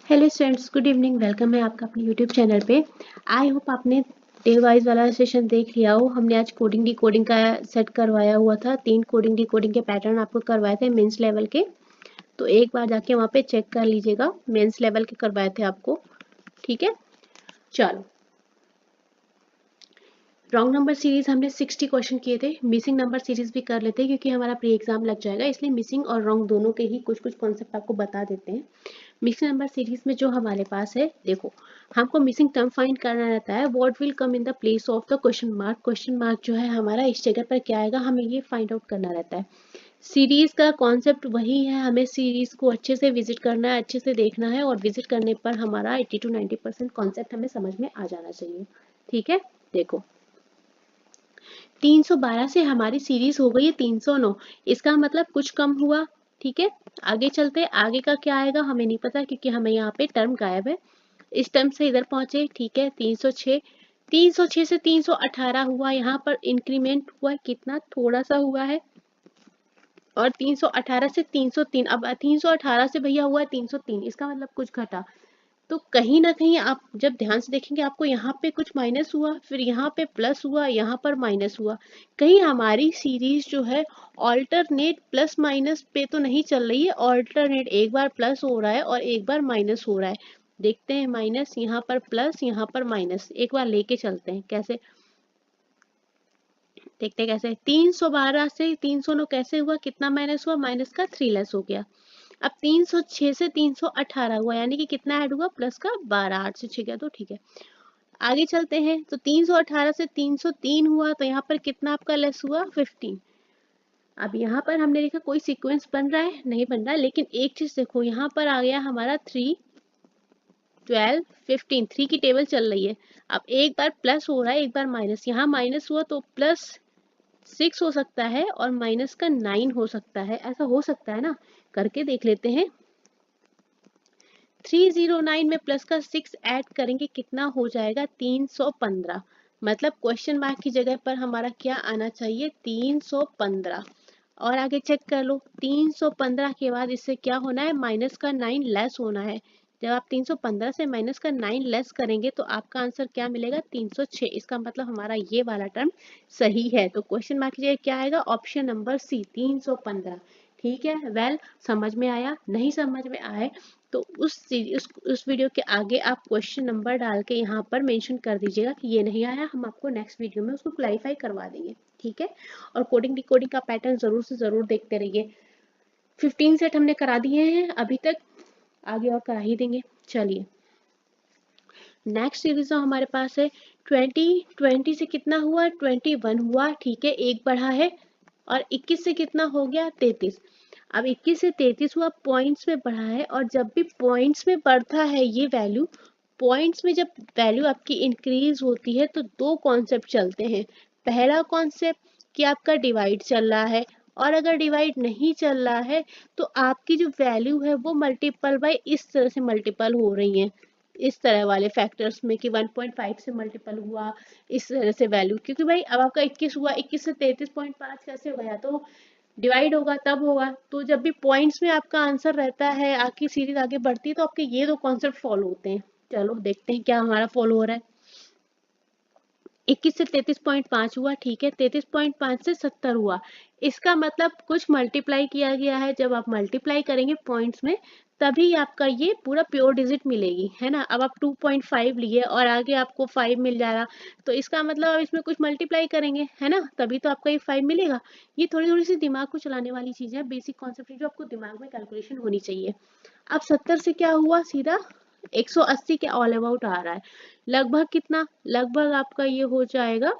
Hello students, good evening. Welcome है आपका अपने यूट्यूब चैनल पे। आई होप आपने डे वाइज वाला सेशन देख लिया हो। हमने आज कोडिंग डिकोडिंग का सेट करवाया हुआ था। 3 कोडिंग डिकोडिंग के पैटर्न आपको करवाए थे मेंस लेवल के, तो एक बार जाके वहाँ पे चेक कर लीजिएगा। मेंस लेवल के करवाए थे आपको, ठीक है। चलो, रॉन्ग नंबर सीरीज हमने 60 क्वेश्चन किए थे। मिसिंग नंबर सीरीज भी कर लेते हैं क्योंकि हमारा प्री एग्जाम लग जाएगा, इसलिए मिसिंग और रॉन्ग दोनों के ही कुछ कुछ कॉन्सेप्ट आपको बता देते हैं। मिसिंग नंबर सीरीज में जो हमारे पास है, देखो, हमको मिसिंग टर्म फाइंड करना रहता है। What will come in the place of the question mark. Question mark जो है हमारा इस जगह पर क्या आएगा, हमें ये फाइंड आउट करना रहता है। सीरीज का कॉन्सेप्ट वही है, हमें सीरीज को अच्छे से विजिट करना है, अच्छे से देखना है, और विजिट करने पर हमारा 80 to 90% कॉन्सेप्ट हमें समझ में आ जाना चाहिए, ठीक है। देखो, 312 से हमारी सीरीज हो गई है 309। इसका मतलब कुछ कम हुआ, ठीक है। आगे चलते, आगे का क्या आएगा हमें नहीं पता क्योंकि हमें यहाँ पे टर्म गायब है। इस टर्म से इधर पहुंचे, ठीक है। 306, 306 से 318 हुआ, यहाँ पर इंक्रीमेंट हुआ कितना, थोड़ा सा हुआ है। और 318 से 303, अब 318 से भैया हुआ है 303, इसका मतलब कुछ घटा। तो कहीं ना कहीं आप जब ध्यान से देखेंगे आपको यहाँ पे कुछ माइनस हुआ, फिर यहाँ पे प्लस हुआ, यहाँ पर माइनस हुआ। कहीं हमारी सीरीज जो है ऑल्टरनेट प्लस माइनस पे तो नहीं चल रही है। ऑल्टरनेट एक बार प्लस हो रहा है और एक बार माइनस हो रहा है। देखते हैं, माइनस, यहाँ पर प्लस, यहाँ पर माइनस, एक बार लेके चलते हैं कैसे, देखते हैं कैसे। 312 से 309 कैसे हुआ, कितना माइनस हुआ, माइनस का 3 लेस हो गया। अब 306 से 318 हुआ, यानी कि कितना ऐड हुआ, प्लस का 12, 8 से 6 गया तो ठीक है। आगे चलते हैं, तो 318 से 303 हुआ, तो यहाँ पर कितना आपका लेस हुआ, 15। अब यहाँ पर हमने देखा कोई सीक्वेंस बन रहा है, नहीं बन रहा, लेकिन एक चीज देखो, यहाँ पर आ गया हमारा 3, 12, 15, 3 की टेबल चल रही है। अब एक बार प्लस हो रहा है, एक बार माइनस, यहाँ माइनस हुआ तो प्लस 6 हो सकता है और माइनस का 9 हो सकता है, ऐसा हो सकता है ना, करके देख लेते हैं। 309 में प्लस का 6 ऐड करेंगे, कितना हो जाएगा, 315। मतलब क्वेश्चन मार्क की जगह पर हमारा क्या आना चाहिए, 315। और आगे चेक कर लो, 315 के बाद इससे क्या होना है, माइनस का 9 लेस होना है। जब आप 315 से माइनस का 9 लेस करेंगे तो आपका आंसर क्या मिलेगा, 306। इसका मतलब हमारा ये वाला टर्म सही है। तो क्वेश्चन मार्क की जगह क्या आएगा, ऑप्शन नंबर सी, 315। ठीक है, वेल, समझ में आया, नहीं समझ में आए तो उस वीडियो के आगे आप क्वेश्चन नंबर डाल के यहाँ पर मेंशन कर दीजिएगा कि ये नहीं आया, हम आपको नेक्स्ट वीडियो में उसको क्लैरिफाई करवा देंगे, ठीक है। और कोडिंग डिकोडिंग का पैटर्न जरूर से जरूर देखते रहिए। 15 सेट हमने करा दिए हैं अभी तक, आगे और करा ही देंगे। चलिए, नेक्स्ट सीरीज हमारे पास है 20 से कितना हुआ, 21 हुआ, ठीक है, एक बढ़ा है। और 21 से कितना हो गया, 33। अब 21 से 33 हुआ, पॉइंट्स में बढ़ा है, और जब भी पॉइंट्स में बढ़ता है ये वैल्यू, पॉइंट्स में जब वैल्यू आपकी इंक्रीज होती है तो दो कॉन्सेप्ट चलते हैं। पहला कॉन्सेप्ट कि आपका डिवाइड चल रहा है, और अगर डिवाइड नहीं चल रहा है तो आपकी जो वैल्यू है वो मल्टीपल बाय इस तरह से मल्टीपल हो रही है, इस तरह वाले फैक्टर्स में कि 1.5 से मल्टीपल हुआ, इस तरह से वैल्यू। क्योंकि भाई अब आपका 21 हुआ, 21 से 33.5 कैसे गया, तो डिवाइड होगा तब होगा। तो जब भी पॉइंट्स में आपका आंसर रहता है, आपकी सीरीज आगे बढ़ती है, तो आपके ये दो कॉन्सेप्ट फॉलो होते हैं। चलो देखते हैं क्या हमारा फॉलो हो रहा है। 21 से 33.5 हुआ, ठीक है, 33.5 से 70 हुआ। इसका मतलब कुछ मल्टीप्लाई किया गया है। जब आप मल्टीप्लाई करेंगे पॉइंट्स में तभी आपका ये पूरा प्योर डिजिट मिलेगी, है ना। अब आप 2.5 लिए और आगे आपको 5 मिल जा रहा, तो इसका मतलब आप इसमें कुछ मल्टीप्लाई करेंगे, है ना, तभी तो आपका ये 5 मिलेगा। ये थोड़ी थोड़ी सी दिमाग को चलाने वाली चीजें है, बेसिक कॉन्सेप्ट जो आपको दिमाग में कैलकुलेशन होनी चाहिए। अब 70 से क्या हुआ, सीधा 180 के ऑल अबाउट आ रहा है। लगभग कितना, लगभग आपका ये हो जाएगा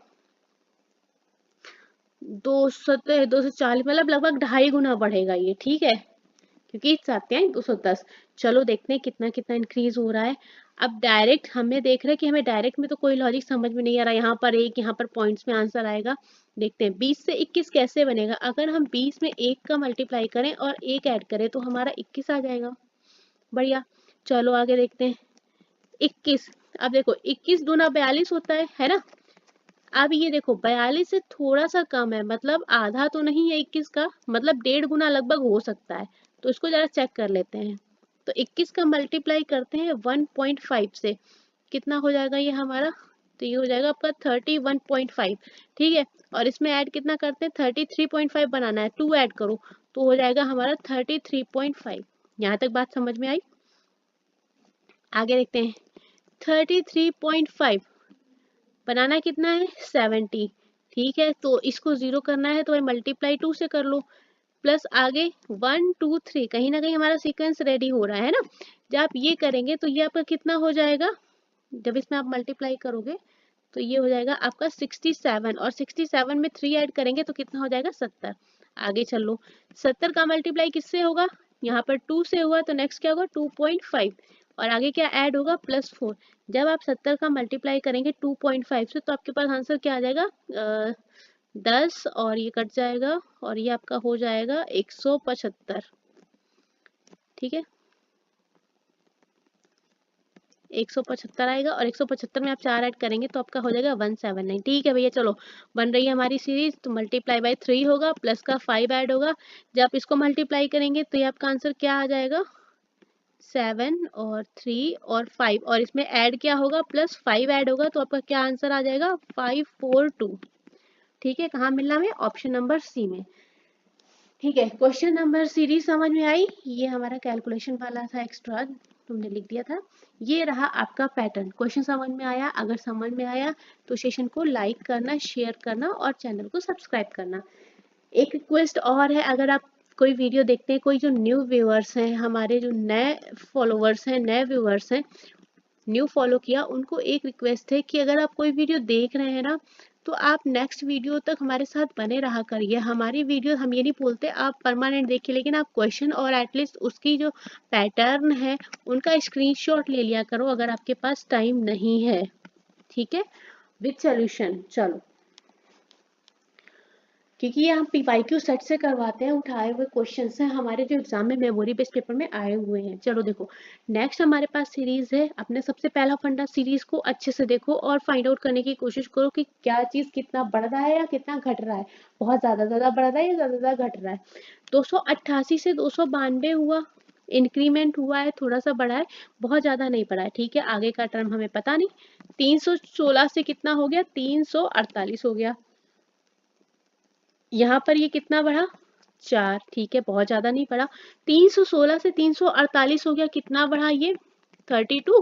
240, मतलब लगभग 2.5 गुना बढ़ेगा ये, ठीक है, क्योंकि चाहते हैं 210। चलो देखते हैं कितना कितना इंक्रीज हो रहा है। अब डायरेक्ट हमें देख रहे हैं कि हमें डायरेक्ट में तो कोई लॉजिक समझ में नहीं आ रहा। यहाँ पर एक, यहाँ पर पॉइंट्स में आंसर आएगा। देखते हैं 20 से 21 कैसे बनेगा। अगर हम 20 में 1 का मल्टीप्लाई करें और 1 ऐड करें तो हमारा 21 आ जाएगा, बढ़िया। चलो आगे देखते हैं, 21। अब देखो 21 दूना 42 होता है ना। अब ये देखो 42 से थोड़ा सा कम है, मतलब आधा तो नहीं है 21 का, मतलब 1.5 गुना लगभग हो सकता है। तो इसको जरा चेक कर लेते हैं। तो 21 का मल्टीप्लाई करते हैं 1.5 से, कितना हो जाएगा ये हमारा, तो ये हो जाएगा आपका 31.5, ठीक है। और इसमें ऐड कितना करते हैं, 33.5 बनाना है, 2 ऐड करो तो हो जाएगा हमारा 33.5। यहाँ तक बात समझ में आई? आगे देखते हैं, 33.5 बनाना कितना है, 70, ठीक है। तो इसको 0 करना है तो मल्टीप्लाई 2 से कर लो, प्लस आगे 1 2 3, कहीं ना कहीं हमारा सीक्वेंस रेडी हो रहा है ना। जब आप ये करेंगे तो ये आपका कितना हो जाएगा, जब इसमें आप मल्टीप्लाई करोगे तो ये हो जाएगा आपका 67, और 67 में 3 ऐड करेंगे तो कितना हो जाएगा, 70। आगे चलो, 70 का मल्टीप्लाई किससे होगा, यहाँ पर 2 से हुआ तो नेक्स्ट क्या होगा, 2.5, और आगे क्या ऐड होगा, +4। जब आप 70 का मल्टीप्लाई करेंगे 2.5 से तो आपके पास आंसर क्या आ जाएगा, 10, और ये कट जाएगा और ये आपका हो जाएगा 175, ठीक है। 175 आएगा, और 175 में आप 4 ऐड करेंगे तो आपका हो जाएगा 179, ठीक है भैया। चलो, बन रही है हमारी सीरीज, तो मल्टीप्लाई बाय 3 होगा, प्लस का 5 ऐड होगा। जब आप इसको मल्टीप्लाई करेंगे तो ये आपका आंसर क्या आ जाएगा, 7 और 3 और 5, और इसमें ऐड क्या होगा, +5 ऐड होगा, तो आपका क्या आंसर आ जाएगा, 542, ठीक है। कहाँ मिलना है, ऑप्शन नंबर सी में, ठीक है। क्वेश्चन नंबर सीरीज समझ में आई, ये हमारा कैलकुलेशन वाला था, एक्स्ट्रा तुमने लिख दिया था। ये रहा आपका पैटर्न, क्वेश्चन समझ में आया? अगर समझ में आया तो सेशन को लाइक करना, शेयर करना और चैनल को सब्सक्राइब करना। एक रिक्वेस्ट और है, अगर आप कोई वीडियो देखते हैं, कोई जो न्यू व्यूअर्स हैं, हमारे जो नए फॉलोअर्स हैं, नए व्यूअर्स हैं, न्यू फॉलो किया, उनको एक रिक्वेस्ट है कि अगर आप कोई वीडियो देख रहे हैं ना, तो आप नेक्स्ट वीडियो तक हमारे साथ बने रहा करिए। हमारी वीडियो, हम ये नहीं बोलते आप परमानेंट देखिए, लेकिन आप क्वेश्चन और एटलीस्ट उसकी जो पैटर्न है उनका स्क्रीनशॉट ले लिया करो अगर आपके पास टाइम नहीं है, ठीक है, विद सॉल्यूशन। चलो, क्योंकि ये हम पीवाईक्यू सेट से करवाते हैं, उठाए हुए क्वेश्चंस हैं हमारे जो एग्जाम में मेमोरी बेस्ड पेपर में आए हुए हैं। चलो देखो, नेक्स्ट हमारे पास सीरीज है, अपने सबसे पहला फंडा, सीरीज को अच्छे से देखो और फाइंड आउट करने की कोशिश करो कि क्या चीज कितना बढ़ रहा है या कितना घट रहा है, बहुत ज्यादा बढ़ रहा है या ज्यादा घट रहा है। 288 से 292 हुआ, इंक्रीमेंट हुआ है, थोड़ा सा बढ़ा है, बहुत ज्यादा नहीं बढ़ा है, ठीक है। आगे का टर्म हमें पता नहीं। 316 से कितना हो गया, 348 हो गया। यहाँ पर ये कितना बढ़ा, 4, ठीक है, बहुत ज्यादा नहीं बढ़ा। 316 से 348 हो गया, कितना बढ़ा ये, 32,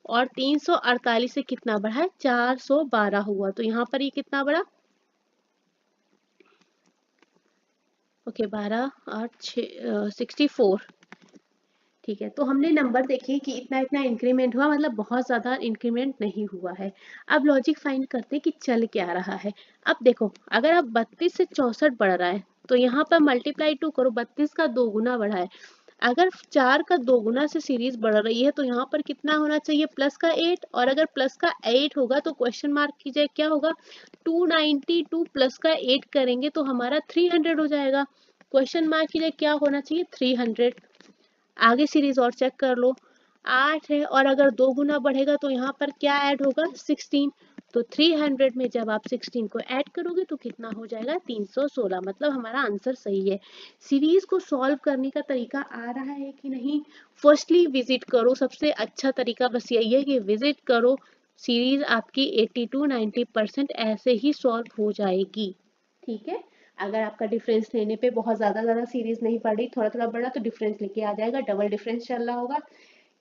और 348 से कितना बढ़ा है, 412 हुआ, तो यहाँ पर ये कितना बढ़ा, ओके, 12 8 6 64, ठीक है। तो हमने नंबर देखे कि इतना इतना इंक्रीमेंट हुआ, मतलब बहुत ज्यादा इंक्रीमेंट नहीं हुआ है। अब लॉजिक फाइंड करते हैं कि चल क्या रहा है। अब देखो, अगर अब 32 से 64 बढ़ रहा है तो यहाँ पर मल्टीप्लाई 2 करो, 32 का 2 गुना बढ़ा है। अगर 4 का 2 गुना से सीरीज बढ़ रही है तो यहाँ पर कितना होना चाहिए, प्लस का 8, और अगर प्लस का 8 होगा तो क्वेश्चन मार्क की जगह क्या होगा, 292 प्लस का 8 करेंगे तो हमारा 300 हो जाएगा। क्वेश्चन मार्क की जगह क्या होना चाहिए, 300। आगे सीरीज और चेक कर लो, 8 है, और अगर 2 गुना बढ़ेगा तो यहाँ पर क्या ऐड होगा, 16, तो 300 में जब आप 16 को ऐड करोगे तो कितना हो जाएगा, 316, मतलब हमारा आंसर सही है। सीरीज को सॉल्व करने का तरीका आ रहा है कि नहीं, फर्स्टली विजिट करो, सबसे अच्छा तरीका बस यही है कि विजिट करो, सीरीज आपकी 80 to 90% ऐसे ही सॉल्व हो जाएगी, ठीक है। अगर आपका डिफरेंस लेने पे बहुत ज्यादा सीरीज नहीं पड़ रही, थोड़ा थोड़ा बढ़ा, तो डिफरेंस लेके आ जाएगा, डबल डिफरेंस चल रहा होगा।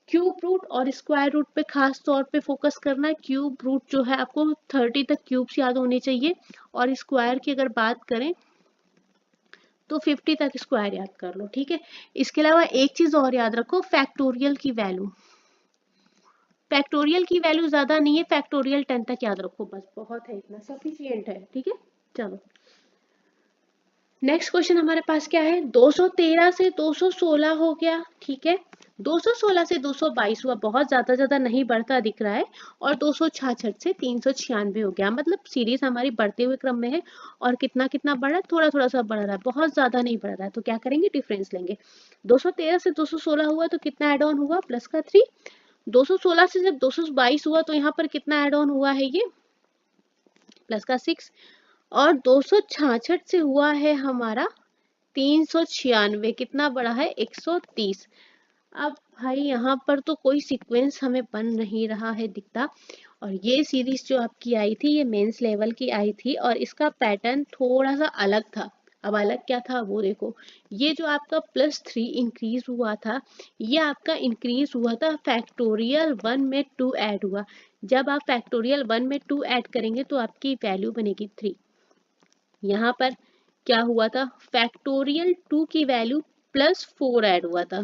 क्यूब रूट और स्क्वायर रूट पे खास तौर पे फोकस करना है। क्यूब रूट जो है आपको 30 तक क्यूब्स याद होने चाहिए, और स्क्वायर की अगर बात करें तो 50 तक स्क्वायर याद कर लो, ठीक है। इसके अलावा एक चीज और याद रखो, फैक्टोरियल की वैल्यू, फैक्टोरियल की वैल्यू ज्यादा नहीं है, फैक्टोरियल 10 तक याद रखो, बस बहुत है, इतना सफिशियंट है, ठीक है। चलो, नेक्स्ट क्वेश्चन हमारे पास क्या है, 213 से 216 हो गया, ठीक है। 216 से 222 हुआ, बहुत ज्यादा नहीं बढ़ता दिख रहा है, और 266 से 396 हो गया, मतलब सीरीज हमारी बढ़ते हुए क्रम में है, और कितना कितना बढ़ रहा है, थोड़ा थोड़ा सा बढ़ रहा है, बहुत ज्यादा नहीं बढ़ रहा है। तो क्या करेंगे, डिफरेंस लेंगे। 213 से 216 हुआ तो कितना एड ऑन हुआ, प्लस का 3। 216 से जब 222 हुआ तो यहाँ पर कितना एड ऑन हुआ है, ये प्लस का 6, और 266 से हुआ है हमारा 396, कितना बड़ा है, 130। अब भाई यहाँ पर तो कोई सीक्वेंस हमें बन नहीं रहा है दिखता। और ये सीरीज जो आपकी आई थी ये मेंस लेवल की आई थी और इसका पैटर्न थोड़ा सा अलग था। अब अलग क्या था वो देखो, ये जो आपका +3 इंक्रीज हुआ था, ये आपका इंक्रीज हुआ था फैक्टोरियल 1 में 2 ऐड हुआ। जब आप फैक्टोरियल 1 में 2 ऐड करेंगे तो आपकी वैल्यू बनेगी 3। यहाँ पर क्या हुआ था, फैक्टोरियल 2 की वैल्यू +4 ऐड हुआ था।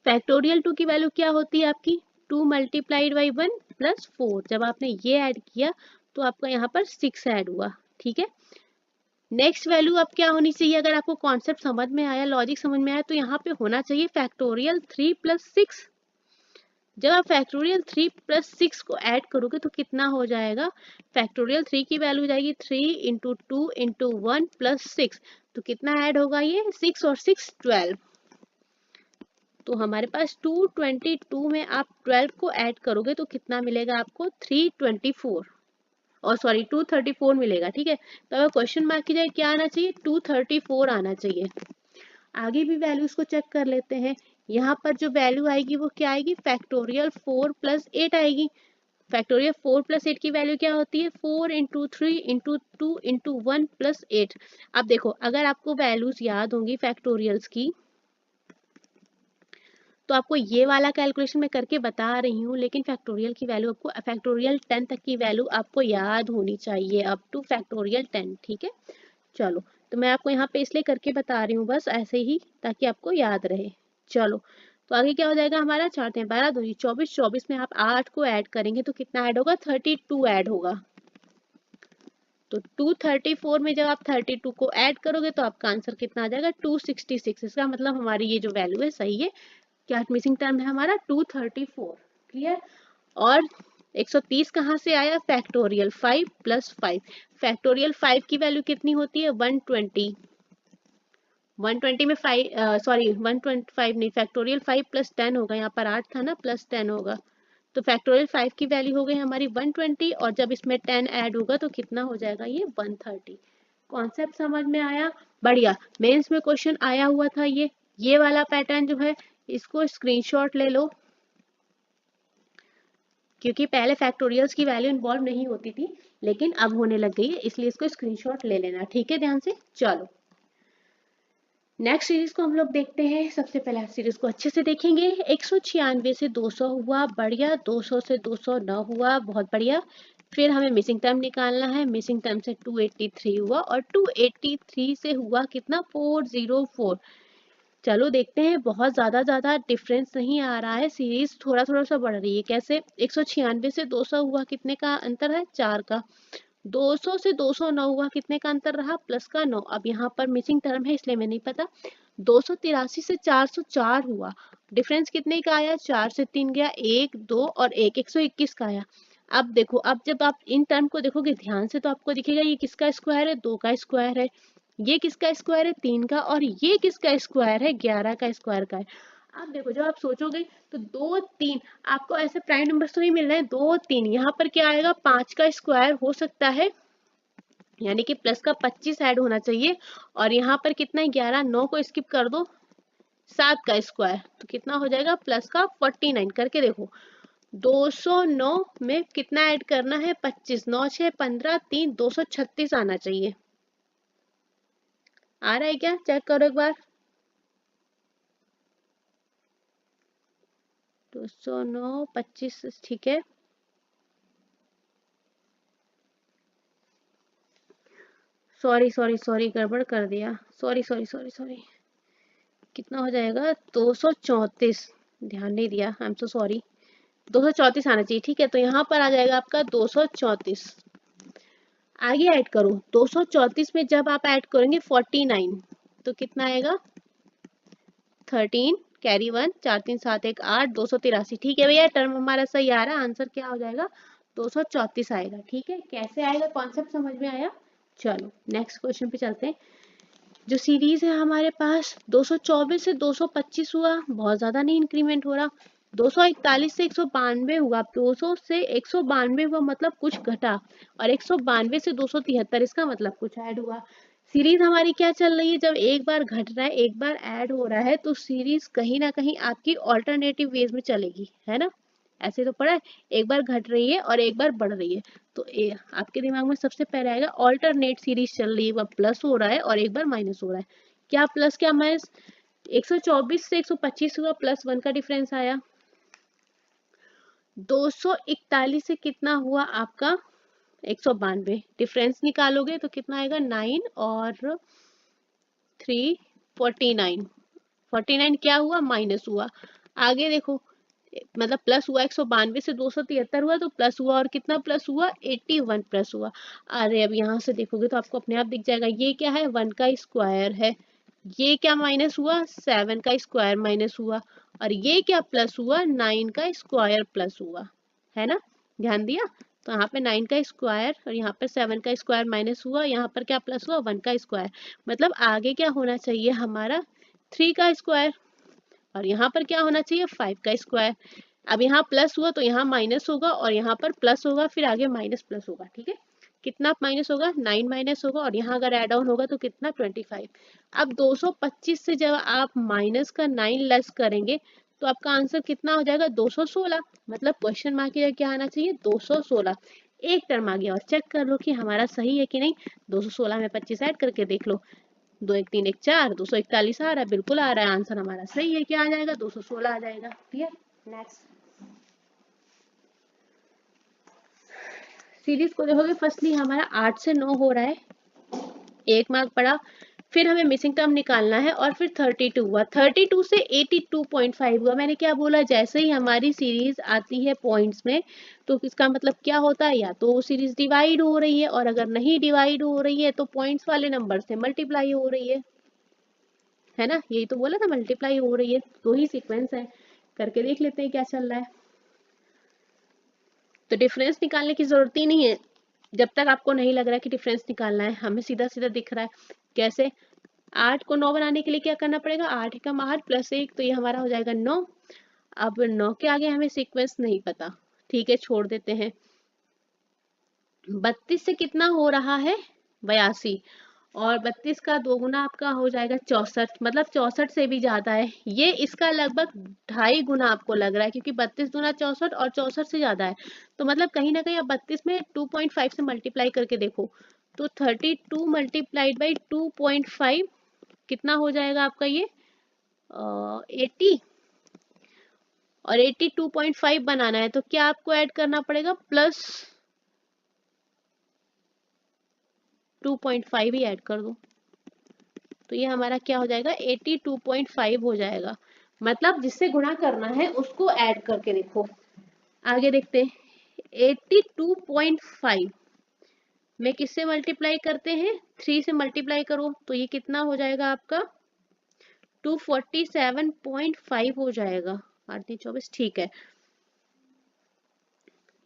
फैक्टोरियल 2 की वैल्यू क्या होती है आपकी, 2 मल्टीप्लाइड बाई 1 +4। जब आपने ये ऐड किया तो आपका यहाँ पर 6 ऐड हुआ। ठीक है, नेक्स्ट वैल्यू अब क्या होनी चाहिए, अगर आपको कॉन्सेप्ट समझ में आया, लॉजिक समझ में आया, तो यहाँ पे होना चाहिए फैक्टोरियल 3 + 6। जब आप फैक्टोरियल 3 + 6 को ऐड करोगे तो कितना हो जाएगा, फैक्टोरियल 3 की वैल्यू हो जाएगी 3 × 2 × 1 + 6। तो कितना ऐड होगा, ये 6 और 6 12। तो हमारे पास 222 में आप 12 को ऐड करोगे तो कितना मिलेगा आपको, 324 और सॉरी 234 मिलेगा। ठीक है, तो अगर क्वेश्चन मार्क की जगह क्या आना चाहिए, 234 आना चाहिए। आगे भी वैल्यूज को चेक कर लेते हैं। यहाँ पर जो वैल्यू आएगी वो क्या आएगी, फैक्टोरियल 4 + 8 आएगी। फैक्टोरियल 4 + 8 की वैल्यू क्या होती है, 4 × 3 × 2 × 1 + 8। अब देखो, अगर आपको वैल्यूज याद होंगी फैक्टोरियल्स की तो आपको ये वाला कैलकुलेशन मैं करके बता रही हूँ, लेकिन फैक्टोरियल की वैल्यू आपको, फैक्टोरियल 10 तक की वैल्यू आपको याद होनी चाहिए, अप टू फैक्टोरियल 10। ठीक है, चलो, तो मैं आपको यहाँ पे इसलिए करके बता रही हूँ बस ऐसे ही, ताकि आपको याद रहे। चलो, तो आगे क्या हो जाएगा हमारा, 4 × 12 = 24। 24 में आप 8 को ऐड करेंगे तो कितना ऐड होगा, 32 ऐड होगा। तो 234 में जब आप 32 को ऐड करोगे तो आपका आंसर कितना आ जाएगा, 266। इसका मतलब हमारी ये जो वैल्यू है सही है। क्या मिसिंग टर्म है हमारा, 234। क्लियर। और 130 कहाँ से आया, फैक्टोरियल 5 + 5। फैक्टोरियल 5 की वैल्यू कितनी होती है, 120। 120 में 5 सॉरी 125 नहीं, फैक्टोरियल 5 + 10 होगा, यहाँ पर 8 था ना, +10 होगा। तो फैक्टोरियल 5 की वैल्यू हो गई हमारी 120 और जब इसमें 10 ऐड होगा तो कितना हो जाएगा, ये 130। कॉन्सेप्ट समझ में आया, बढ़िया। मेंस में क्वेश्चन आया हुआ था ये वाला पैटर्न जो है, इसको स्क्रीनशॉट ले लो, क्योंकि पहले फैक्टोरियल्स की वैल्यू इन्वॉल्व नहीं होती थी लेकिन अब होने लग गई है, इसलिए इसको स्क्रीनशॉट ले लेना। ठीक है, ध्यान से। चलो, नेक्स्ट सीरीज को हम लोग देखते हैं। सबसे पहले सीरीज को अच्छे से देखेंगे। 196 से 200 हुआ, बढ़िया। 200 से 209 हुआ, बहुत बढ़िया। फिर हमें मिसिंग टर्म निकालना है। मिसिंग टर्म से 283 हुआ और 283 से हुआ कितना, 404। चलो देखते हैं, बहुत ज्यादा डिफरेंस नहीं आ रहा है, सीरीज थोड़ा सा बढ़ रही है। कैसे, 196 से 200 हुआ, कितने का अंतर है, 4 का। 200 से 209 हुआ, कितने का अंतर रहा, +9। अब यहाँ पर मिसिंग टर्म है इसलिए मैं नहीं पता। 283 से 404 हुआ, डिफरेंस कितने का आया, 4 से 3 गया, 1 2 और 1 121 का आया। अब देखो, अब जब आप इन टर्म को देखोगे ध्यान से तो आपको दिखेगा ये किसका स्क्वायर है, 2 का स्क्वायर है। ये किसका स्क्वायर है, 3 का। और ये किसका स्क्वायर है, 11 का स्क्वायर का है। अब देखो, जब आप सोचोगे तो 2 3 आपको ऐसे प्राइम नंबर्स तो नहीं मिल रहे हैं, 2 3 यहाँ पर क्या आएगा, 5 का स्क्वायर हो सकता है, यानी कि प्लस का 25 ऐड होना चाहिए। और यहाँ पर कितना है, 11, 9 को स्किप कर दो, 7 का स्क्वायर, तो कितना हो जाएगा, प्लस का 49। करके देखो, 209 में कितना ऐड करना है, 25, 9 6 15 3 236 आना चाहिए। आ रहा है क्या, चेक करो एक बार। 209 25, ठीक है। सॉरी गड़बड़ कर दिया, सॉरी। कितना हो जाएगा, 234। ध्यान नहीं दिया, आई एम सो सॉरी। 234 आना चाहिए। ठीक है, तो यहाँ पर आ जाएगा आपका 234। आगे ऐड करो, 234 में जब आप ऐड करेंगे 49 तो कितना आएगा, 13 कैरी 1, 4 3 7 1 8, 283। ठीक है भैया, टर्म हमारा सही आ रहा है, आंसर क्या हो जाएगा, 234 आएगा। ठीक है, कैसे आएगा, कॉन्सेप्ट समझ में आया। चलो नेक्स्ट क्वेश्चन पे चलते हैं। जो सीरीज है हमारे पास, 224 से 225 हुआ, बहुत ज्यादा नहीं इंक्रीमेंट हो रहा। 241 से 192 हुआ, 200 से 192 हुआ, मतलब कुछ घटा। और 192 से 273, इसका मतलब कुछ ऐड हुआ। सीरीज हमारी क्या चल रही है, जब एक बार घट रहा है एक बार ऐड हो रहा है तो सीरीज कहीं ना कहीं आपकी ऑल्टरनेटिव वेज में चलेगी, है ना। ऐसे तो पढ़ा है, एक बार घट रही है और एक बार बढ़ रही है, तो आपके दिमाग में सबसे पहले आएगा ऑल्टरनेट सीरीज चल रही है, एक बार प्लस हो रहा है और एक बार माइनस हो रहा है। क्या प्लस क्या माइनस, 124 से 125 हुआ, +1 का डिफरेंस आया। 241 से कितना हुआ आपका 192, डिफरेंस निकालोगे तो कितना आएगा 9 और 3 49, 49 क्या हुआ माइनस हुआ। आगे देखो, मतलब प्लस हुआ 192 से 273 हुआ, तो प्लस हुआ और कितना प्लस हुआ 81 प्लस हुआ। अरे अब यहाँ से देखोगे तो आपको अपने आप दिख जाएगा, ये क्या है 1 का स्क्वायर है, ये क्या माइनस हुआ 7 का स्क्वायर माइनस हुआ, और ये क्या प्लस हुआ 9 का स्क्वायर प्लस हुआ, है ना। ध्यान दिया, तो यहाँ पे 9 का स्क्वायर और यहाँ पर 7 का स्क्वायर माइनस हुआ, यहाँ पर क्या प्लस हुआ 1 का स्क्वायर, मतलब आगे क्या होना चाहिए हमारा 3 का स्क्वायर, और यहाँ पर क्या होना चाहिए 5 का स्क्वायर। अब यहाँ प्लस हुआ तो यहाँ माइनस होगा और यहाँ पर प्लस होगा, फिर आगे माइनस प्लस होगा, ठीक है। कितना माइनस होगा 9 माइनस होगा, और यहाँ अगर एड ऑन होगा तो कितना 25। अब 225 से जब आप माइनस का 9 लेस करेंगे तो आपका आंसर कितना हो जाएगा 216, मतलब क्वेश्चन मार्क की जगह क्या आना चाहिए 216। एक टर्म आ गया, और चेक कर लो कि हमारा सही है कि नहीं। 216 में 25 ऐड करके देख लो, 2 1 3 1 4, 241 आ रहा है, बिल्कुल आ रहा है, आंसर हमारा सही है, क्या आ जाएगा 216 आ जाएगा। क्लियर। नेक्स्ट सीरीज को देखोगे, फर्स्टली हमारा 8 से 9 हो रहा है, 1 मार्क पड़ा। फिर हमें मिसिंग टर्म निकालना है, और फिर 32 हुआ, 32 से 82.5 हुआ। मैंने क्या बोला, जैसे ही हमारी सीरीज आती है पॉइंट्स में तो इसका मतलब क्या होता है, या तो वो सीरीज डिवाइड हो रही है, और अगर नहीं डिवाइड हो रही है तो पॉइंट्स वाले नंबर से मल्टीप्लाई हो रही है ना। यही तो बोला था, मल्टीप्लाई हो रही है, दो ही सीक्वेंस है। करके देख लेते हैं क्या चल रहा है। तो डिफरेंस निकालने की जरूरत ही नहीं है, जब तक आपको नहीं लग रहा है कि डिफरेंस निकालना है, हमें सीधा सीधा दिख रहा है। कैसे, 8 को 9 बनाने के लिए क्या करना पड़ेगा, 8 का 8 प्लस 1, तो ये हमारा हो जाएगा 9। अब 9 के आगे हमें सीक्वेंस नहीं पता, ठीक है छोड़ देते हैं। 32 से कितना हो रहा है 82, और 32 का 2 गुना आपका हो जाएगा 64, मतलब 64 से भी ज्यादा है। ये इसका लगभग 2.5 गुना आपको लग रहा है, क्योंकि 32 गुना 64 और 64 से ज्यादा है, तो मतलब कहीं ना कहीं आप 32 में 2.5 से मल्टीप्लाई करके देखो, तो 32 मल्टीप्लाइड बाई 2.5 कितना हो जाएगा आपका ये 80, और 82.5 बनाना है तो क्या आपको ऐड करना पड़ेगा प्लस 2.5 ही ऐड कर दो, तो ये हमारा क्या हो जाएगा 82.5 हो जाएगा। मतलब जिससे गुणा करना है उसको ऐड करके देखो। आगे देखते हैं, 82.5 में किससे मल्टीप्लाई करते हैं 3 से मल्टीप्लाई करो, तो ये कितना हो जाएगा आपका 247.5 हो जाएगा। 8 3 24, ठीक है,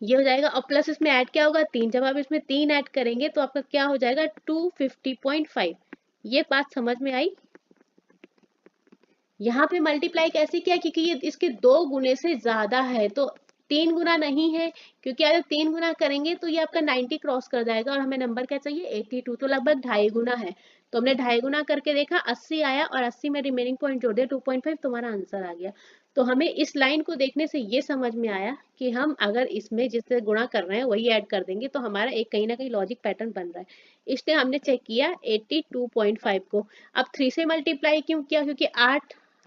ये हो जाएगा। और प्लस इसमें ऐड क्या होगा 3, जब आप इसमें 3 ऐड करेंगे तो आपका क्या हो जाएगा 250.5। ये बात समझ में आई। यहाँ पे मल्टीप्लाई कैसे किया, क्योंकि ये इसके 2 गुने से ज्यादा है, तो 3 गुना नहीं है, क्योंकि अगर 3 गुना करेंगे तो ये आपका 90 क्रॉस कर जाएगा, और हमें नंबर क्या चाहिए 82, तो लगभग 2.5 गुना है। तो हमने 2.5 गुना करके देखा 80 आया, और 80 में रिमेनिंग पॉइंट जोड़ दिया 2.5, तुम्हारा आंसर आ गया। तो हमें इस लाइन को देखने से ये समझ में आया कि हम अगर इसमें जिससे गुणा कर रहे हैं वही ऐड कर देंगे तो हमारा एक कहीं ना कहीं लॉजिक पैटर्न बन रहा है, इसलिए हमने चेक किया 82.5 को। अब 3 से मल्टीप्लाई क्यों किया, क्योंकि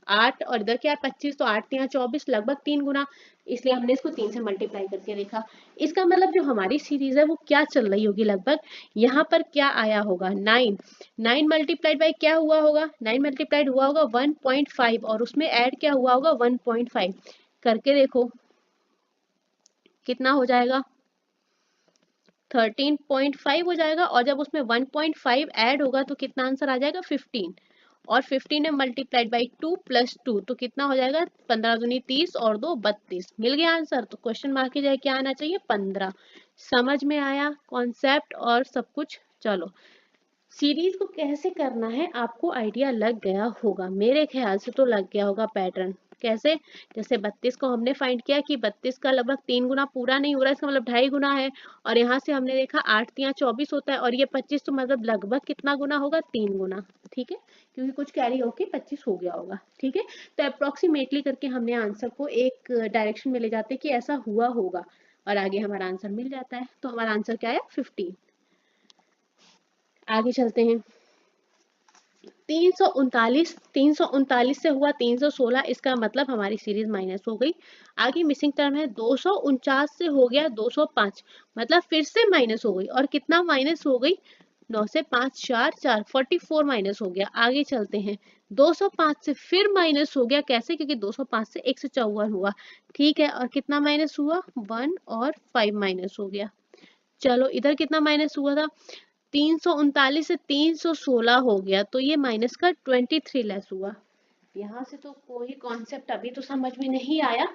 8 और इधर क्या है 25, तो 8 यहाँ 24, लगभग 3 गुना, इसलिए हमने इसको 3 से मल्टीप्लाई करके देखा। इसका मतलब जो हमारी सीरीज है वो क्या चल रही होगी, लगभग यहाँ पर क्या आया होगा 9, 9 मल्टीप्लाइड बाई क्या हुआ होगा 9 मल्टीप्लाइड हुआ होगा 1.5, और उसमें ऐड क्या हुआ होगा 1.5, करके देखो कितना हो जाएगा 13.5 हो जाएगा, और जब उसमें 1.5 ऐड होगा तो कितना आंसर आ जाएगा 15, और 15 में मल्टीप्लाइड बाई 2 प्लस 2, तो कितना हो जाएगा 15 दूनी 30 और 2 32, मिल गया आंसर। तो क्वेश्चन मार्क की जगह क्या आना चाहिए 15। समझ में आया कॉन्सेप्ट और सब कुछ। चलो, सीरीज को कैसे करना है आपको आइडिया लग गया होगा, मेरे ख्याल से तो लग गया होगा पैटर्न। कैसे, जैसे 32 को हमने फाइंड किया कि 32 का लगभग 3 गुना पूरा नहीं हो रहा है, इसका मतलब 2.5 गुना है, और यहाँ से हमने देखा 8 3 24 होता है, और ये 25 तो मतलब लगभग कितना गुना होगा, 3 गुना। ठीक है, क्योंकि कुछ कैरी होके 25 हो गया होगा। ठीक है, तो अप्रोक्सीमेटली करके हमने आंसर को एक डायरेक्शन में ले जाते हैं कि ऐसा हुआ होगा, और आगे हमारा आंसर मिल जाता है। तो हमारा आंसर क्या है, 15। आगे चलते हैं। 339 से हुआ 316, इसका मतलब हमारी सीरीज माइनस हो गई। आगे मिसिंग टर्म है 249 से हो गया 205, मतलब फिर से माइनस हो गई, और कितना माइनस हो गई, 9 से 5 4 4 44 माइनस हो गया। आगे चलते हैं, 205 से फिर माइनस हो गया, कैसे, क्योंकि 205 से 154 हुआ। ठीक है, और कितना माइनस हुआ, 1 और 5 माइनस हो गया। चलो इधर कितना माइनस हुआ था, 339 से 316 हो गया, तो ये माइनस का 23 लेस हुआ। यहाँ से तो कोई कॉन्सेप्ट अभी तो समझ में नहीं आया,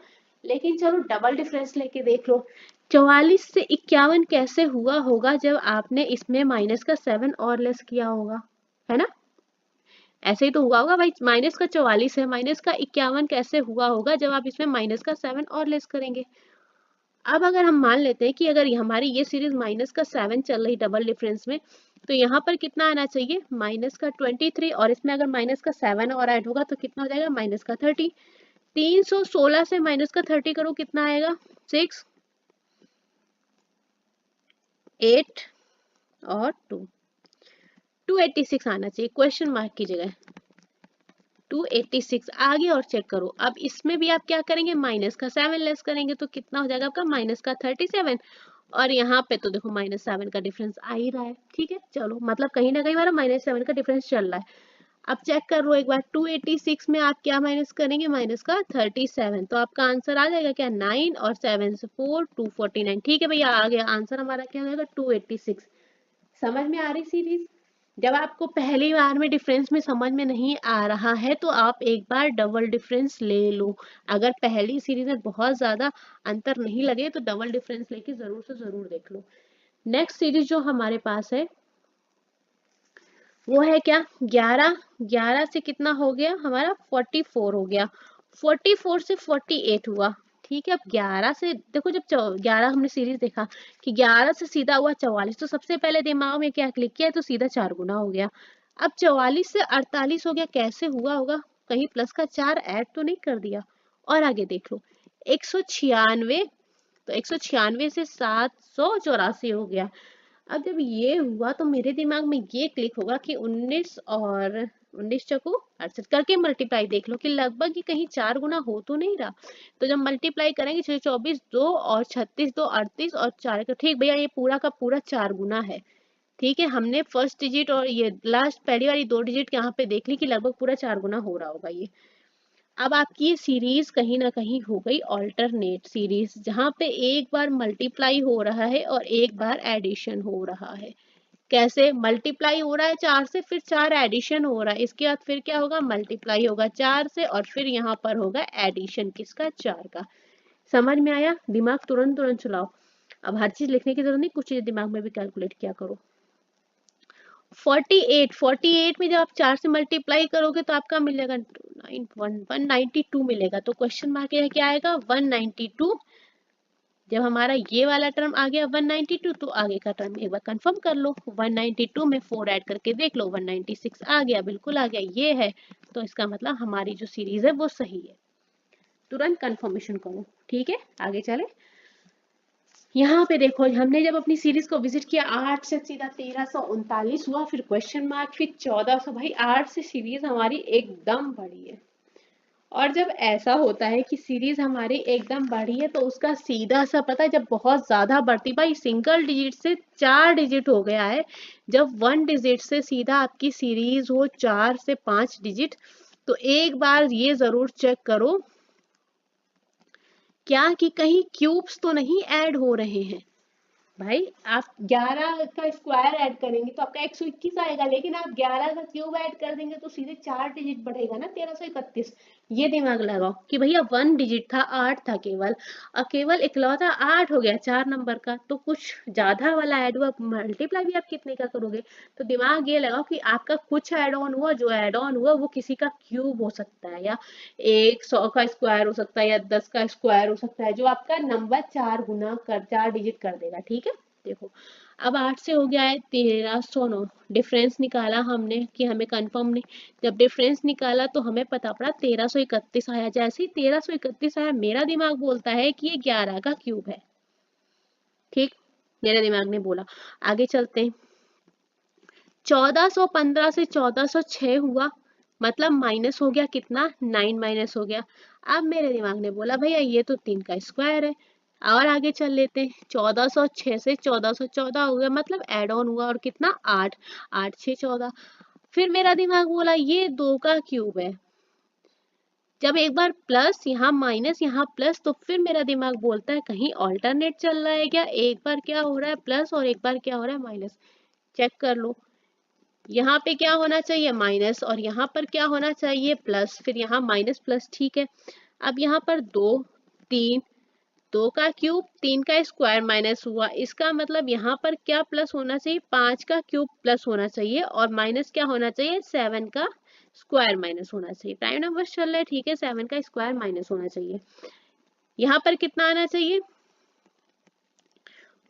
लेकिन चलो डबल डिफरेंस लेके देख लो। 44 से 51 कैसे हुआ होगा जब आपने इसमें माइनस का 7 और लेस किया होगा, है ना। ऐसे ही तो हुआ होगा भाई, माइनस का 44 है, माइनस का 51 कैसे हुआ होगा जब आप इसमें माइनस का 7 और लेस करेंगे। अब अगर हम मान लेते हैं कि अगर हमारी ये सीरीज माइनस का 7 चल रही डबल डिफरेंस में, तो यहाँ पर कितना आना चाहिए, माइनस का 23, और इसमें अगर माइनस का 7 और ऐड होगा तो कितना हो जाएगा, माइनस का 30। 316 से माइनस का 30 करो, कितना आएगा, 6 8 और 2, 286 आना चाहिए, क्वेश्चन मार्क की जगह 286। आगे और चेक करो, अब इसमें भी आप क्या करेंगे, माइनस का 7 लेस करेंगे, तो कितना हो जाएगा आपका, माइनस का 37, और यहाँ पे तो देखो -7 का डिफरेंस आ ही रहा है। ठीक है, चलो मतलब कहीं ना कहीं हमारा -7 का डिफरेंस चल रहा है। अब चेक कर लो एक बार, 286 में आप क्या माइनस करेंगे, माइनस का 37, तो आपका आंसर आ जाएगा क्या, 9 और 7 से 4 249। ठीक है भैया, आ गया आंसर हमारा, क्या हो जाएगा, 286। समझ में आ रही सीरीज। जब आपको पहली बार में डिफरेंस में समझ में नहीं आ रहा है तो आप एक बार डबल डिफरेंस ले लो। अगर पहली सीरीज में बहुत ज्यादा अंतर नहीं लगे तो डबल डिफरेंस लेके जरूर से जरूर देख लो। नेक्स्ट सीरीज जो हमारे पास है वो है क्या, 11 से कितना हो गया हमारा, 44 हो गया, 44 से 48 हुआ। ठीक है, अब 11 से देखो, जब 11 हमने सीरीज देखा कि 11 से सीधा हुआ 44, तो सबसे पहले दिमाग में क्या क्लिक किया, तो सीधा 4 गुना हो गया। अब 44 से 48 हो गया, कैसे हुआ होगा, कहीं प्लस का 4 ऐड तो नहीं कर दिया। और आगे देख लो, 196, तो 196 से 784 हो गया। अब जब ये हुआ तो मेरे दिमाग में ये क्लिक होगा कि 19 और 19 चको 68 करके मल्टीप्लाई देख लो कि लगभग ये कहीं 4 गुना हो तो नहीं रहा। तो जब मल्टीप्लाई करेंगे 24 2 और 36 2 38 और 4, तो ठीक भैया, ये पूरा का पूरा 4 गुना है। ठीक है, हमने फर्स्ट डिजिट और ये लास्ट पहली वाली 2 डिजिट यहाँ पे देख ली कि लगभग पूरा 4 गुना हो रहा होगा ये। अब आपकी ये सीरीज कहीं ना कहीं हो गई ऑल्टरनेट सीरीज, जहां पे एक बार मल्टीप्लाई हो रहा है और एक बार एडिशन हो रहा है। कैसे, मल्टीप्लाई हो रहा है 4 से, फिर 4 एडिशन हो रहा है, इसके बाद फिर क्या होगा, मल्टीप्लाई होगा 4 से, और फिर यहाँ पर होगा एडिशन किसका, 4 का। समझ में आया, दिमाग तुरंत तुरंत चलाओ। अब हर चीज लिखने की जरूरत नहीं, कुछ चीज दिमाग में भी कैलकुलेट किया करो। 48 में जब आप 4 से मल्टीप्लाई करोगे तो आपका मिलेगा 192 मिलेगा, तो क्वेश्चन मार्क क्या आएगा, 192। जब हमारा ये वाला टर्म आ गया 192, तो आगे का टर्म एक बार कंफर्म कर लो, 192 में 4 ऐड करके देख लो, 196 आ गया, बिल्कुल आ गया, ये है। तो इसका मतलब हमारी जो सीरीज है वो सही है, तुरंत कंफर्मेशन करो। ठीक है, आगे चले। यहाँ पे देखो, हमने जब अपनी सीरीज को विजिट किया 8 से सीधा 1339 हुआ, फिर क्वेश्चन मार्क, फिर 1400, भाई 8 से सीरीज हमारी एकदम बढ़ी है। और जब ऐसा होता है कि सीरीज हमारी एकदम बढ़ी है तो उसका सीधा सा पता है, जब बहुत ज्यादा बढ़ती, भाई सिंगल डिजिट से 4 डिजिट हो गया है, जब 1 डिजिट से सीधा आपकी सीरीज हो 4 से 5 डिजिट, तो एक बार ये जरूर चेक करो क्या कि कहीं क्यूब्स तो नहीं ऐड हो रहे हैं। भाई आप 11 का स्क्वायर ऐड करेंगे तो आपका 121 आएगा, लेकिन आप 11 का क्यूब ऐड कर देंगे तो सीधे 4 डिजिट बढ़ेगा ना, 1331। ये दिमाग लगाओ कि भैया 1 डिजिट था, 8 था केवल, और केवल इकलौता 8 हो गया 4 नंबर का, तो कुछ ज्यादा वाला ऐड हुआ, मल्टीप्लाई भी आप कितने का करोगे। तो दिमाग ये लगाओ कि आपका कुछ ऐड ऑन हुआ, जो ऐड ऑन हुआ वो किसी का क्यूब हो सकता है, या 100 का स्क्वायर हो सकता है, या 10 का स्क्वायर हो सकता है, जो आपका नंबर 4 गुना कर 4 डिजिट कर देगा। ठीक है, देखो अब 8 से हो गया है 1309, डिफरेंस निकाला हमने कि हमें कंफर्म नहीं, जब डिफरेंस निकाला तो हमें पता पड़ा 1331 आया। जैसे ही 1331 आया मेरा दिमाग बोलता है कि ये 11 का क्यूब है। ठीक, मेरे दिमाग ने बोला। आगे चलते हैं, 1415 से 1406 हुआ, मतलब माइनस हो गया कितना, 9 माइनस हो गया। अब मेरे दिमाग ने बोला भैया ये तो 3 का स्क्वायर है। और आगे चल लेते हैं, 1406 से 1414 हो गया, मतलब एड ऑन हुआ, और कितना 8, 8 6 14। फिर मेरा दिमाग बोला ये 2 का क्यूब है। जब एक बार प्लस यहाँ माइनस यहाँ प्लस, तो फिर मेरा दिमाग बोलता है कहीं ऑल्टरनेट चल रहा है क्या, एक बार क्या हो रहा है प्लस और एक बार क्या हो रहा है माइनस। चेक कर लो, यहाँ पे क्या होना चाहिए माइनस, और यहाँ पर क्या होना चाहिए प्लस, फिर यहाँ माइनस प्लस। ठीक है, अब यहाँ पर 2 3, 2 का क्यूब 3 का स्क्वायर माइनस हुआ, इसका मतलब यहाँ पर क्या प्लस होना चाहिए, 5 का क्यूब प्लस होना चाहिए, और माइनस क्या होना चाहिए, 7 का स्क्वायर माइनस होना चाहिए। प्राइम नंबर चल रहा है, ठीक है, 7 का स्क्वायर माइनस होना चाहिए। यहाँ पर कितना आना चाहिए,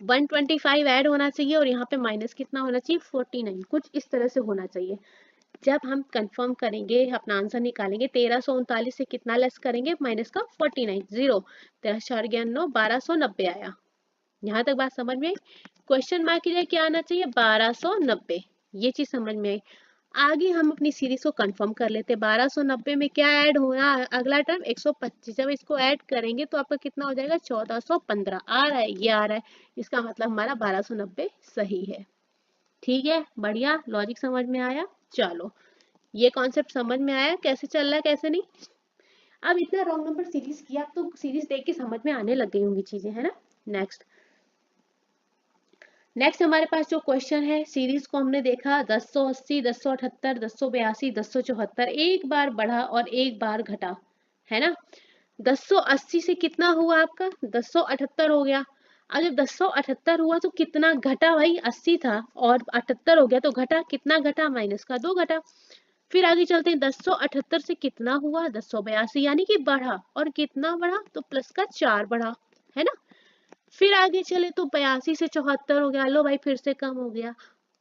125 ऐड होना चाहिए, और यहाँ पे माइनस कितना होना चाहिए, 49, कुछ इस तरह से होना चाहिए। जब हम कंफर्म करेंगे, अपना आंसर निकालेंगे, 1339 से कितना लेस करेंगे, माइनस का 49, 0, 13 4 9, 1290 आया। यहाँ तक बात समझ में आई। क्वेश्चन मार्क की जगह क्या आना चाहिए, 1290, ये चीज समझ में आई। आगे हम अपनी सीरीज को कंफर्म कर लेते हैं। 1290 में क्या ऐड होना, अगला टर्म 125, जब इसको ऐड करेंगे तो आपका कितना हो जाएगा, 1415 आ रहा है, ये आ रहा है, इसका मतलब हमारा 1290 सही है। ठीक है, बढ़िया, लॉजिक समझ में आया। चलो, ये कॉन्सेप्ट समझ में आया कैसे चल रहा है कैसे नहीं। अब इतना रॉन्ग नंबर सीरीज किया, अब तो सीरीज देख के समझ में आने लग गई होंगी चीजें, है ना। नेक्स्ट हमारे पास जो क्वेश्चन है, सीरीज को हमने देखा 1080, 1078, 1082, 1074, एक बार बढ़ा और एक बार घटा, है ना। 1080 से कितना हुआ आपका, 1078 हो गया। अब जब 1078 हुआ तो कितना घटा भाई, 80 था और 78 हो गया, तो घटा कितना, घटा माइनस का 2 घटा। फिर आगे चलते हैं, 1078 से कितना हुआ, 1082, यानी कि बढ़ा, और कितना बढ़ा, तो प्लस का 4 बढ़ा, है ना। फिर आगे चले तो 82 से 74 हो गया, लो भाई फिर से कम हो गया,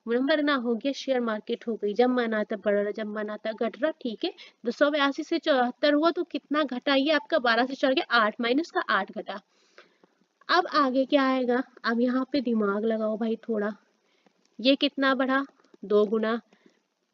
नंबर ना हो गया, शेयर मार्केट हो गई, जब मन आता बढ़ रहा, जब मन आता घट रहा। ठीक है, 282 से 74 हुआ तो कितना घटा, ये आपका 12 से चढ़ गया 8, माइनस का 8 घटा। अब आगे क्या आएगा, अब यहाँ पे दिमाग लगाओ भाई थोड़ा, ये कितना बढ़ा, 2 गुना,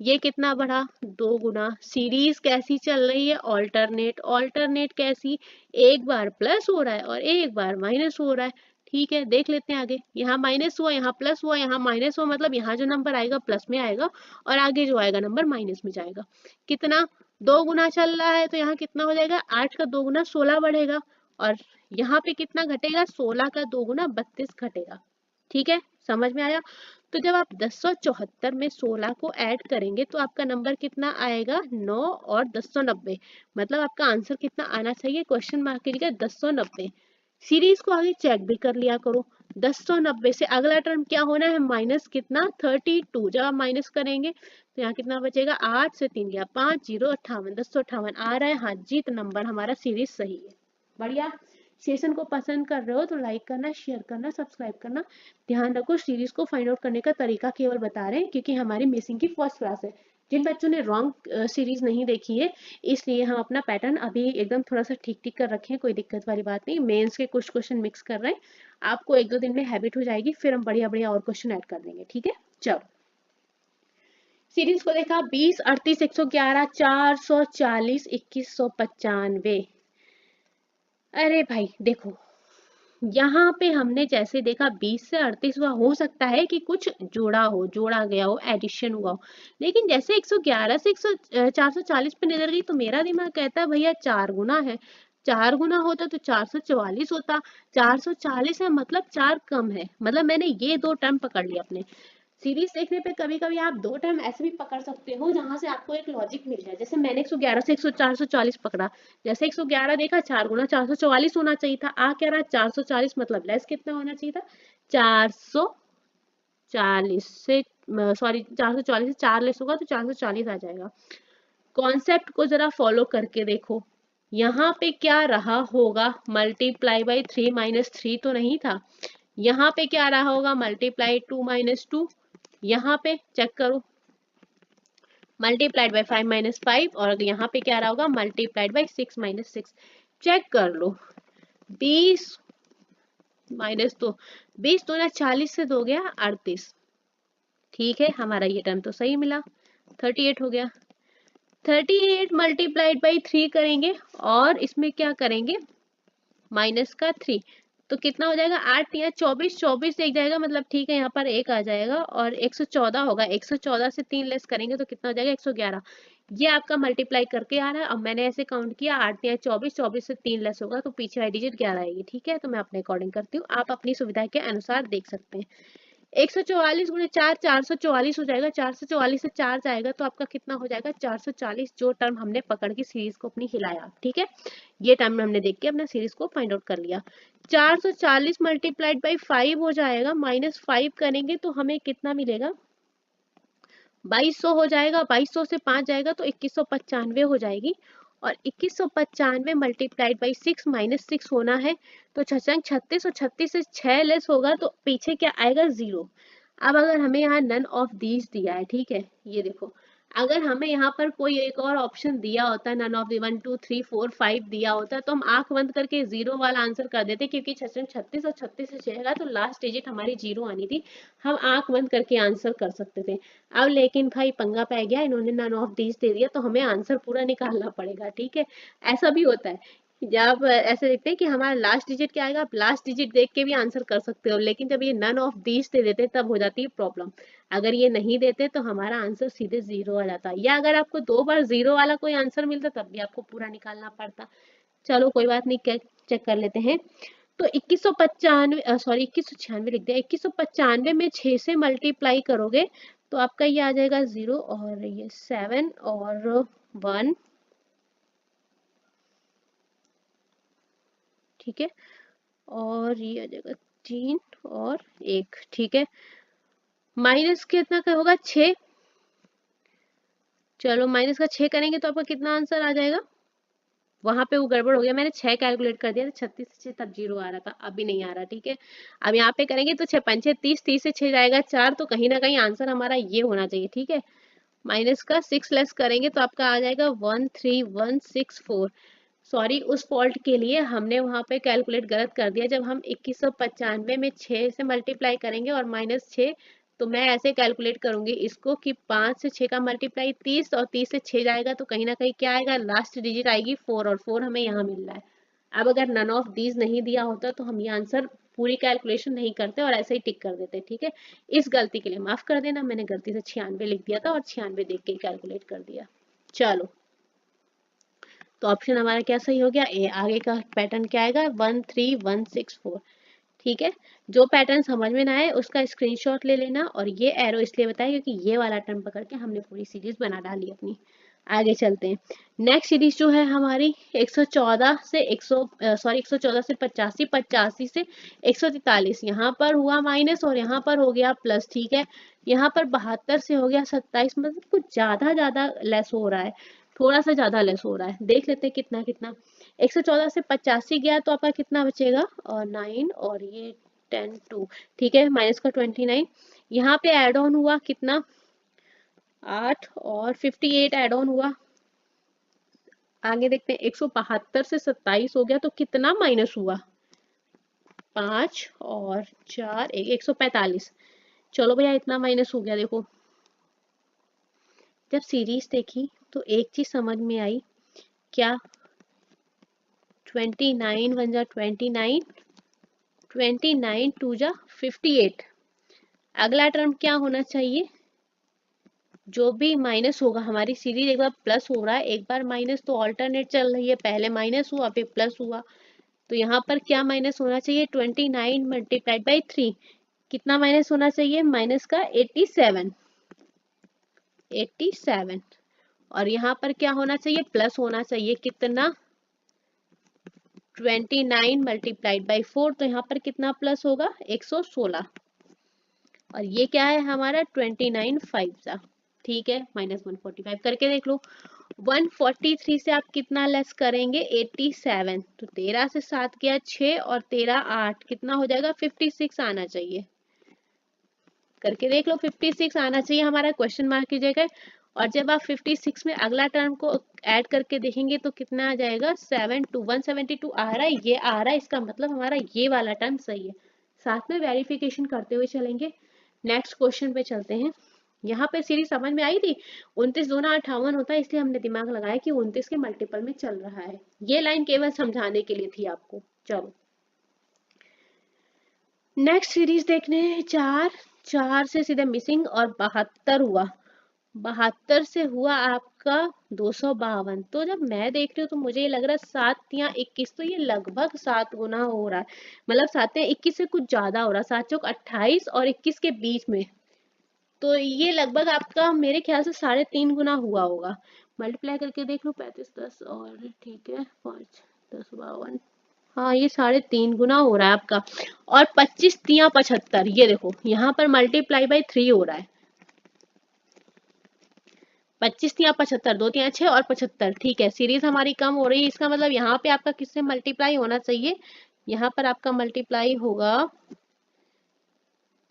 ये कितना बढ़ा, 2 गुना। सीरीज कैसी चल रही है, ऑल्टरनेट, ऑल्टरनेट कैसी, एक बार प्लस हो रहा है और एक बार माइनस हो रहा है। ठीक है, देख लेते हैं आगे, यहाँ माइनस हुआ, यहाँ प्लस हुआ, यहाँ माइनस हुआ, मतलब यहाँ जो नंबर आएगा प्लस में आएगा, और आगे जो आएगा नंबर माइनस में जाएगा। कितना, 2 गुना चल रहा है, तो यहाँ कितना हो जाएगा, 8 का 2 गुना 16 बढ़ेगा, और यहाँ पे कितना घटेगा, 16 का 2 गुना 32 घटेगा। ठीक है, समझ में आया। तो जब आप 1074 में 16 को ऐड करेंगे तो आपका नंबर कितना आएगा, 9 और 1090, मतलब आपका आंसर कितना आना चाहिए, क्वेश्चन मार्क की जगह 1090। सीरीज को आगे चेक भी कर लिया करो, 1090 से अगला टर्म क्या होना है, माइनस कितना, 32। जब आप माइनस करेंगे तो यहाँ कितना बचेगा, 8 से 3 गया 5, 0 58, 1058 आ रहा है। हाँ जी, तो नंबर हमारा सीरीज सही है। बढ़िया। सेशन को पसंद कर रहे हो तो लाइक करना, शेयर करना, सब्सक्राइब करना। ध्यान रखो, सीरीज को फाइंड आउट करने का तरीका केवल बता रहे हैं, क्योंकि हमारी मिसिंग की फर्स्ट क्लास है। जिन बच्चों ने रॉन्ग सीरीज नहीं देखी है, इसलिए हम अपना पैटर्न अभी एकदम थोड़ा सा ठीक ठीक कर रखे हैं, कोई दिक्कत वाली बात नहीं। मेंस के कुछ क्वेश्चन मिक्स कर रहे हैं, आपको 1-2 दिन में हैबिट हो जाएगी, फिर हम बढ़िया बढ़िया और क्वेश्चन ऐड कर देंगे। ठीक है, चलो सीरीज को देखा, 20, 38, 111, 440, 2195। अरे भाई देखो, यहाँ पे हमने जैसे देखा 20 से 38 हुआ, हो सकता है कि कुछ जोड़ा गया हो, एडिशन हुआ हो, लेकिन जैसे 111 से 440 पे नजर गई तो मेरा दिमाग कहता है भैया 4 गुना है, 4 गुना होता तो 444 होता, 440 है मतलब 4 कम है, मतलब मैंने ये 2 टर्म पकड़ लिया अपने। सीरीज देखने पे कभी कभी आप दो टर्म ऐसे भी पकड़ सकते हो जहां से आपको एक लॉजिक मिल जाए। जैसे मैंने 111 से 440 पकड़ा, जैसे 111 देखा 4 गुना 444 होना चाहिए था, आ क्या रहा 440, मतलब लेस कितना होना चाहिए था 440 से, सॉरी 444 से 4 लेस होगा तो 440 आ जाएगा। कॉन्सेप्ट को जरा फॉलो करके देखो, यहाँ पे क्या रहा होगा, मल्टीप्लाई बाई 3 माइनस 3 तो नहीं था, यहाँ पे क्या रहा होगा मल्टीप्लाई 2 माइनस 2, यहाँ पे चेक करो मल्टीप्लाइड बाई 5 माइनस 5, और यहाँ पे क्या रहा होगा मल्टीप्लाइड बाई 6 माइनस 6। चेक कर लो 20 माइनस 2, 20 तो ना 40 से 2 गया 38। ठीक है, हमारा ये टर्म तो सही मिला, 38 हो गया। 38 मल्टीप्लाइड बाई 3 करेंगे और इसमें क्या करेंगे माइनस का 3, तो कितना हो जाएगा 8 या 24, 24 एक जाएगा मतलब ठीक है, यहाँ पर एक आ जाएगा और 114 होगा, 114 से 3 लेस करेंगे तो कितना हो जाएगा 111। ये आपका मल्टीप्लाई करके आ रहा है। अब मैंने ऐसे काउंट किया 8 या 24, 24 से 3 लेस होगा तो पीछे वाली डिजिट 11 आएगी। ठीक है, तो मैं अपने अकॉर्डिंग करती हूँ, आप अपनी सुविधा के अनुसार देख सकते हैं। 144 गुणे 4 444 हो जाएगा, 444 से 4 जाएगा तो आपका कितना हो जाएगा 440, जो टर्म हमने पकड़ के सीरीज को अपनी हिलाया। ठीक है, ये टर्म हमने देख के अपना सीरीज को फाइंड आउट कर लिया। 440 मल्टीप्लाइड बाई 5 हो जाएगा, माइनस 5 करेंगे तो हमें कितना मिलेगा 2200 हो जाएगा, 2200 से 5 जाएगा तो 2195 हो जाएगी, और 2195 मल्टीप्लाइड बाई 6 माइनस 6 होना है तो 36 और 36 से 6 लेस होगा तो पीछे क्या आएगा 0। अब अगर हमें यहाँ नन ऑफ दीज दिया है, ठीक है, ये देखो अगर हमें यहाँ पर कोई एक और ऑप्शन दिया होता, नन ऑफ दी 1 2 3 4 5 दिया होता तो हम आंख बंद करके 0 वाला आंसर कर देते, क्योंकि 36 और 36 से जाएगा तो लास्ट डिजिट हमारी 0 आनी थी, हम आंख बंद करके आंसर कर सकते थे। अब लेकिन भाई पंगा पै गया, इन्होंने नन ऑफ दीज दे दिया तो हमें आंसर पूरा निकालना पड़ेगा। ठीक है, ऐसा भी होता है जब ऐसे देखते हैं कि हमारा लास्ट डिजिट क्या आएगा, आप लास्ट डिजिट देख के भी आंसर कर सकते हो, लेकिन जब ये नन ऑफ दीज दे देते तब हो जाती है प्रॉब्लम। अगर ये नहीं देते तो हमारा आंसर सीधे 0 आ जाता, या अगर आपको 2 बार 0 वाला कोई आंसर मिलता तब भी आपको पूरा निकालना पड़ता। चलो कोई बात नहीं, चेक कर लेते हैं। तो 2195, सॉरी 2196 लिख दिया, 2195 में 6 से मल्टीप्लाई करोगे तो आपका ये आ जाएगा 0 और ये 7 और 1, ठीक है, और ये आ जाएगा 3 और 1। ठीक है, माइनस कितना का होगा 6, चलो माइनस का 6 करेंगे तो आपका कितना आंसर आ जाएगा, वहां पे वो गड़बड़ हो गया, मैंने 6 कैलकुलेट कर दिया था, 36 से 6 तब 0 आ रहा था, अभी नहीं आ रहा। ठीक है, अब यहाँ पे करेंगे तो 6 5 30, 30 से 6 जाएगा 4, तो कहीं ना कहीं आंसर हमारा ये होना चाहिए। ठीक है, माइनस का 6 लेस करेंगे तो आपका आ जाएगा 13164। सॉरी, उस फॉल्ट के लिए हमने वहां पे कैलकुलेट गलत कर दिया, जब हम 2195 में 6 से मल्टीप्लाई करेंगे और माइनस 6, तो मैं ऐसे कैलकुलेट करूंगी इसको कि 5 से 6 का मल्टीप्लाई 30 और 30 से 6 जाएगा तो कहीं ना कहीं क्या आएगा, लास्ट डिजिट आएगी 4, और 4 हमें यहाँ मिल रहा है। अब अगर नन ऑफ दीज नहीं दिया होता तो हम ये आंसर पूरी कैलकुलेशन नहीं करते और ऐसे ही टिक कर देते। ठीक है, इस गलती के लिए माफ कर देना, मैंने गलती से 96 लिख दिया था और 96 देख के कैलकुलेट कर दिया। चलो, तो ऑप्शन हमारा क्या सही हो गया, ए। आगे का पैटर्न क्या आएगा 13164। ठीक है, जो पैटर्न समझ में ना आए उसका स्क्रीनशॉट ले लेना, और ये एरो इसलिए बताया क्योंकि ये वाला टर्म पकड़ के हमने पूरी सीरीज बना डाली अपनी। आगे चलते हैं, नेक्स्ट सीरीज जो है हमारी 114 से 114 से 85, 85 से 143, यहाँ पर हुआ माइनस और यहाँ पर हो गया प्लस। ठीक है, यहाँ पर 72 से हो गया 27, मतलब कुछ ज्यादा लेस हो रहा है, थोड़ा सा ज्यादा लेस हो रहा है, देख लेते हैं कितना कितना। 114 से 85 गया तो आपका कितना बचेगा, और 9 और ये 10 2। ठीक है, माइनस का 29, यहाँ पे एड ऑन हुआ कितना 8 और 58 एड ऑन हुआ। आगे देखते हैं, 172 से 27 हो गया तो कितना माइनस हुआ 5 और 4 145। चलो भैया इतना माइनस हो गया। देखो जब सीरीज देखी तो एक चीज समझ में आई, क्या 29 वन जा 29, 29 टू जा 58। अगला टर्म क्या होना चाहिए, जो भी माइनस होगा, हमारी सीरीज एक बार प्लस हो रहा है एक बार माइनस, तो ऑल्टरनेट चल रही है, पहले माइनस हुआ फिर प्लस हुआ, तो यहाँ पर क्या माइनस होना चाहिए 29 मल्टीप्लाइड बाई 3। कितना माइनस होना चाहिए, माइनस का 87, 87। और यहाँ पर क्या होना चाहिए, प्लस होना चाहिए, कितना 29 मल्टीप्लाइड बाई 4, तो यहाँ पर कितना प्लस होगा 116। और ये क्या है हमारा 29 5 सा, ठीक है, माइनस 145 करके देख लो। 143 से आप कितना लेस करेंगे 87, तो 13 से 7 गया 6 और 13 8, कितना हो जाएगा 56 आना चाहिए। करके देख लो, 56 आना चाहिए हमारा, क्वेश्चन मार्क की जगह। और जब आप 56 में अगला टर्म को ऐड करके देखेंगे तो कितना आ जाएगा 7 2 172 आ रहा है, ये आ रहा है, इसका मतलब हमारा ये वाला टर्म सही है। साथ में वेरिफिकेशन करते हुए चलेंगे। नेक्स्ट क्वेश्चन पे चलते हैं। यहाँ पे सीरीज समझ में आई थी, 29 दूना 58 होता है, इसलिए हमने दिमाग लगाया कि 29 के मल्टीपल में चल रहा है। ये लाइन केवल समझाने के लिए थी आपको। चलो नेक्स्ट सीरीज देखने हैं। 4 से सीधे मिसिंग और 72 हुआ, 72 से हुआ आपका 252। तो जब मैं देख रही हूँ तो मुझे ये लग रहा है 7 या 21, तो ये लगभग 7 गुना हो रहा है, मतलब 7 या 21 से कुछ ज्यादा हो रहा है, 7 चौक 28 और 21 के बीच में। तो ये लगभग आपका मेरे ख्याल से 3.5 गुना हुआ होगा। मल्टीप्लाई करके देख लो, 35 10 और ठीक है 5 10 52, हाँ ये 3.5 गुना हो रहा है आपका। और 25 तिया 75, ये देखो यहाँ पर मल्टीप्लाई बाई 3 हो रहा है। 25 तिया 75, 2 तिया 6 और 75, ठीक है, सीरीज हमारी कम हो रही है, इसका मतलब यहाँ पे आपका किससे मल्टीप्लाई होना चाहिए, यहाँ पर आपका मल्टीप्लाई होगा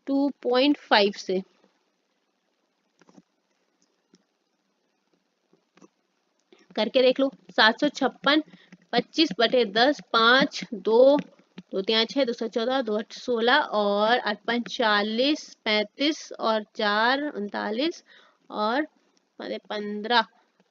2.5 से। करके देख लो, 756, 25/10, 5 2 2 3 6 2 14 2 8 16 और 8 5 40 35 और 4 39 और 15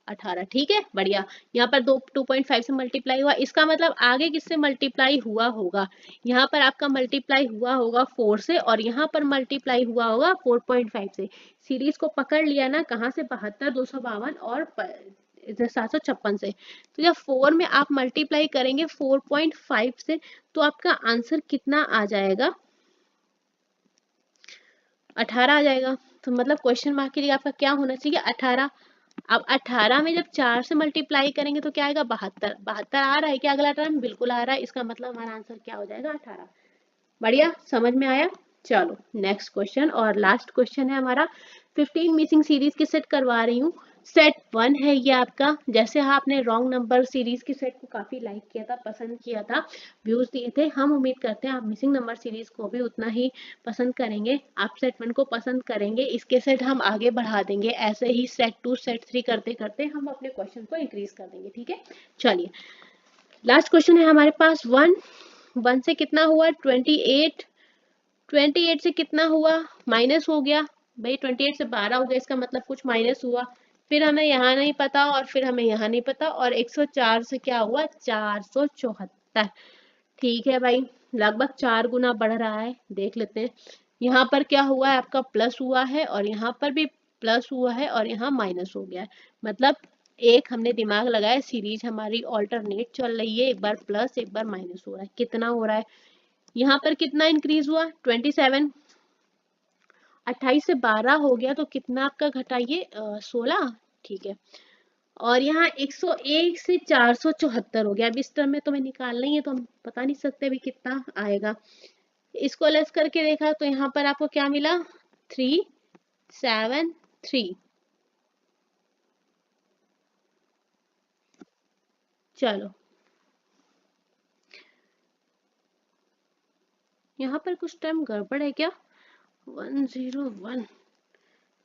18, ठीक है, बढ़िया। यहाँ पर 2.5 से मल्टीप्लाई हुआ, इसका मतलब आगे किससे मल्टीप्लाई हुआ होगा, यहाँ पर आपका मल्टीप्लाई हुआ होगा 4 से, और यहाँ पर मल्टीप्लाई हुआ होगा 4.5 से। सीरीज को पकड़ लिया ना, कहाँ से 72 252 और 756 से। तो जब 4 में आप मल्टीप्लाई करेंगे 4.5 से, तो आपका आंसर कितना आ जाएगा, 18 आ जाएगा। तो मतलब क्वेश्चन मार्क के लिए आपका क्या होना चाहिए, 18। अब 18 में जब 4 से मल्टीप्लाई करेंगे तो क्या आएगा 72, 72 आ रहा है क्या अगला टर्म, बिल्कुल आ रहा है, इसका मतलब हमारा आंसर क्या हो जाएगा 18। बढ़िया, समझ में आया। चलो नेक्स्ट क्वेश्चन और लास्ट क्वेश्चन है हमारा। 15 मिसिंग सीरीज की सेट करवा रही हूँ, सेट 1 है ये आपका। जैसे आपने रॉन्ग नंबर सीरीज की सेट को काफी लाइक किया था, पसंद किया था, व्यूज दिए थे, हम उम्मीद करते हैं आप मिसिंग नंबर सीरीज को भी उतना ही पसंद करेंगे, आप सेट 1 को पसंद करेंगे। इसके सेट हम आगे बढ़ा देंगे, ऐसे ही सेट 2 सेट 3 करते करते हम अपने क्वेश्चन को इंक्रीज कर देंगे, ठीक है। चलिए लास्ट क्वेश्चन है हमारे पास। 1 से कितना हुआ 28, 28 से कितना हुआ माइनस हो गया भाई, 28 से 12 हो गया, इसका मतलब कुछ माइनस हुआ, फिर हमें यहाँ नहीं पता और फिर हमें यहाँ नहीं पता, और 104 से क्या हुआ 474, ठीक है भाई, लगभग 4 गुना बढ़ रहा है। देख लेते हैं यहाँ पर क्या हुआ है, आपका प्लस हुआ है और यहाँ पर भी प्लस हुआ है और यहाँ माइनस हो गया है, मतलब एक हमने दिमाग लगाया, सीरीज हमारी ऑल्टरनेट चल रही है, एक बार प्लस एक बार माइनस हो रहा है। कितना हो रहा है, यहाँ पर कितना इंक्रीज हुआ 27, 28 से 12 हो गया, तो कितना आपका घटाइए 16, ठीक है। और यहाँ 101 से 474 हो गया। अब इस टर्म में तो मैं निकालना ही है, तो हम बता नहीं सकते अभी कितना आएगा। इसको लेस करके देखा तो यहाँ पर आपको क्या मिला 373। चलो यहाँ पर कुछ टर्म गड़बड़ है क्या, 101,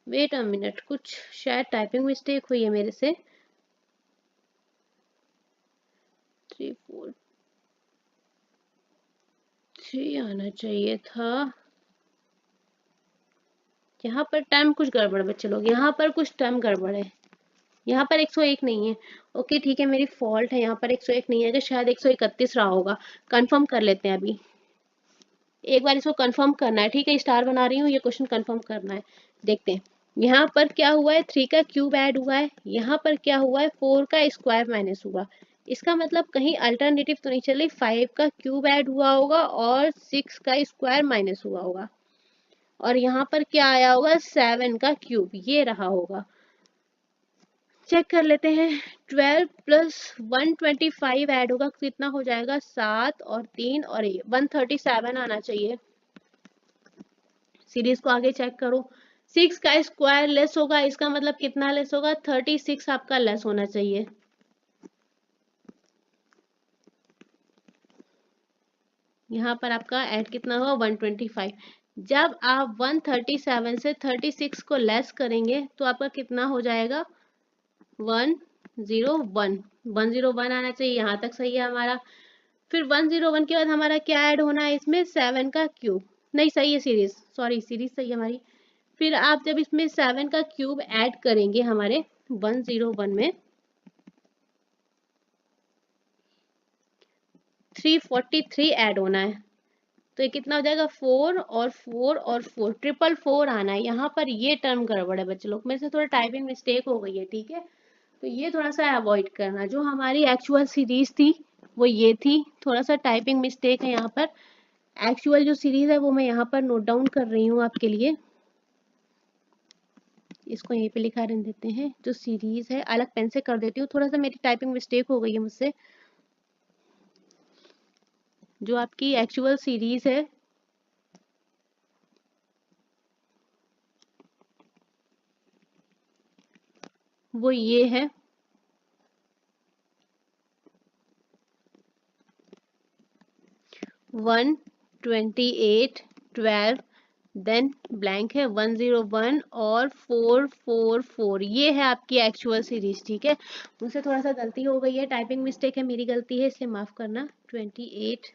वेट अ मिनट, कुछ शायद टाइपिंग मिस्टेक हुई है मेरे से। 343 आना चाहिए था, यहाँ पर टर्म कुछ गड़बड़, बच्चे लोग यहाँ पर कुछ टर्म गड़बड़ है, यहाँ पर 101 नहीं है। ओके ठीक है, मेरी फॉल्ट है, यहाँ पर 101 नहीं है, कि शायद 131 रहा होगा। कंफर्म कर लेते हैं अभी, एक बार इसको कंफर्म करना है, ठीक है, स्टार बना रही हूँ, ये क्वेश्चन कंफर्म करना है। देखते हैं यहाँ पर क्या हुआ है, 3 का क्यूब ऐड हुआ है, यहाँ पर क्या हुआ है 4 का स्क्वायर माइनस हुआ, इसका मतलब कहीं अल्टरनेटिव तो नहीं चल रही, 5 का क्यूब ऐड हुआ होगा और 6 का स्क्वायर माइनस हुआ होगा। और यहाँ पर क्या आया होगा 7 का क्यूब, ये रहा होगा। चेक कर लेते हैं। 12 प्लस 125 ऐड होगा, कितना हो जाएगा 7 और 3 और 137 आना चाहिए। सीरीज को आगे चेक करो। 6 का स्क्वायर लेस होगा, इसका मतलब कितना लेस होगा 36 आपका लेस होना चाहिए। यहाँ पर आपका ऐड कितना होगा 125। जब आप 137 से 36 को लेस करेंगे तो आपका कितना हो जाएगा 101। 101 आना चाहिए, यहाँ तक सही है हमारा। फिर 101 के बाद हमारा क्या ऐड होना है इसमें 7 का क्यूब, नहीं सही है सीरीज, सॉरी सीरीज सही है हमारी। फिर आप जब इसमें 7 का क्यूब ऐड करेंगे हमारे 101 में 343 ऐड होना है, तो ये कितना हो जाएगा 4 और 4 और 4, 444 आना है। यहाँ पर ये टर्म गड़बड़ है बच्चे लोग, मेरे से थोड़ा टाइपिंग मिस्टेक हो गई है, ठीक है, तो ये थोड़ा सा अवॉइड करना। जो हमारी एक्चुअल सीरीज थी वो ये थी, थोड़ा सा टाइपिंग मिस्टेक है यहाँ पर। एक्चुअल जो सीरीज है वो मैं यहाँ पर नोट डाउन कर रही हूँ आपके लिए, इसको यहीं पे लिखा रहने देते हैं। जो सीरीज है अलग पेन से कर देती हूँ, थोड़ा सा मेरी टाइपिंग मिस्टेक हो गई है मुझसे। जो आपकी एक्चुअल सीरीज है वो ये है 128 12 देन ब्लैंक है 101 और 444, ये है आपकी एक्चुअल सीरीज, ठीक है। मुझसे थोड़ा सा गलती हो गई है, टाइपिंग मिस्टेक है, मेरी गलती है, इसलिए माफ करना। 28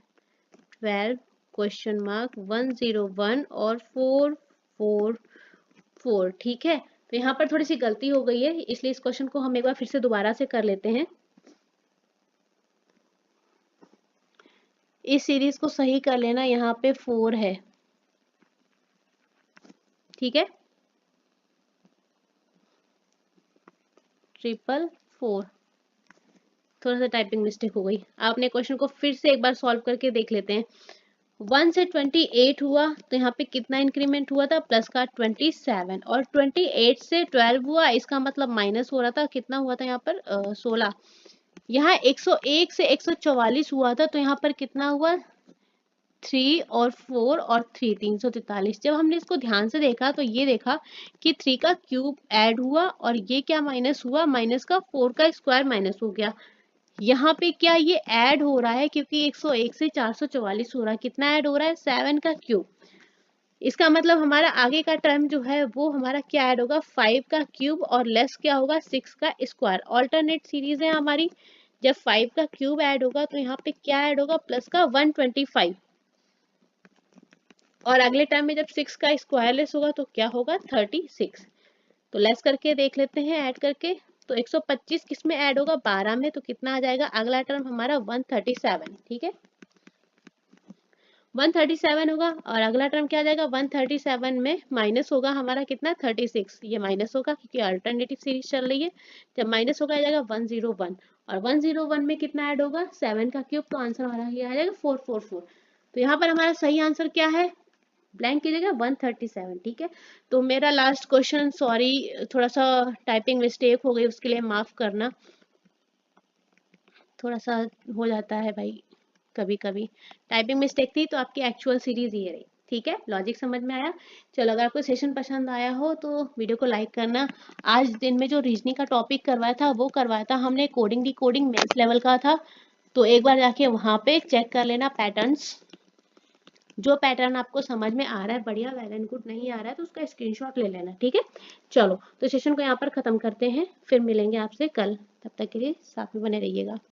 12 क्वेश्चन मार्क 101 और 444, ठीक है। तो यहाँ पर थोड़ी सी गलती हो गई है, इसलिए इस क्वेश्चन को हम एक बार फिर से दोबारा से कर लेते हैं। इस सीरीज को सही कर लेना, यहाँ पे 4 है, ठीक है, 444। थोड़ा सा टाइपिंग मिस्टेक हो गई। आपने क्वेश्चन को फिर से एक बार सॉल्व करके देख लेते हैं। 1 से 28 हुआ तो यहाँ पे कितना इंक्रीमेंट हुआ था प्लस का 27, और 28 से 12 हुआ, इसका मतलब माइनस हो रहा था, कितना हुआ था यहाँ पर 16। यहाँ 101 से 144 हुआ था तो यहाँ पर कितना हुआ 3 और 4 और 3, 343। जब हमने इसको ध्यान से देखा तो ये देखा कि 3 का क्यूब ऐड हुआ और ये क्या माइनस हुआ, माइनस का 4 का स्क्वायर माइनस हो गया। यहाँ पे क्या ये ऐड हो रहा है, क्योंकि 101 से 444 हो रहा है, कितना ऐड हो रहा है 7 का क्यूब। इसका मतलब हमारा आगे का टर्म जो है वो हमारा क्या ऐड होगा 5 का क्यूब और लेस क्या होगा 6 का स्क्वायर। ऑल्टरनेट सीरीज है हमारी, जब 5 का क्यूब ऐड होगा तो यहाँ पे क्या ऐड होगा प्लस का 125, और अगले टर्म में जब 6 का स्क्वायर लेस होगा तो क्या होगा 36। तो लेस करके देख लेते हैं ऐड करके, तो 125 किस में ऐड होगा 12 में, तो कितना आ जाएगा अगला टर्म हमारा 137, ठीक है, 137 होगा। और अगला टर्म क्या आ जाएगा 137 में माइनस होगा हमारा कितना 36, ये माइनस होगा क्योंकि अल्टरनेटिव सीरीज चल रही है। जब माइनस होगा आ जाएगा 101, और 101 में कितना ऐड होगा 7 का क्यूब, तो आंसर हमारा ये आ जाएगा 444। तो यहाँ पर हमारा सही आंसर क्या है, ब्लैंक की जगह 137, ठीक है। तो मेरा लास्ट क्वेश्चन, सॉरी थोड़ा सा टाइपिंग मिस्टेक हो गई, उसके लिए माफ करना, थोड़ा सा हो जाता है भाई, कभी कभी टाइपिंग मिस्टेक थी, तो आपकी एक्चुअल सीरीज ये रही, ठीक है। लॉजिक समझ में आया। चलो अगर आपको सेशन पसंद आया हो तो वीडियो को लाइक करना। आज दिन में जो रीजनिंग का टॉपिक करवाया था वो करवाया था हमने कोडिंग डिकोडिंग मेंस लेवल का था, तो एक बार जाके वहां पे चेक कर लेना पैटर्न्स। जो पैटर्न आपको समझ में आ रहा है बढ़िया, वेल एंड गुड, नहीं आ रहा है तो उसका स्क्रीनशॉट ले लेना, ठीक है। चलो तो सेशन को यहाँ पर खत्म करते हैं, फिर मिलेंगे आपसे कल, तब तक के लिए साथ में बने रहिएगा।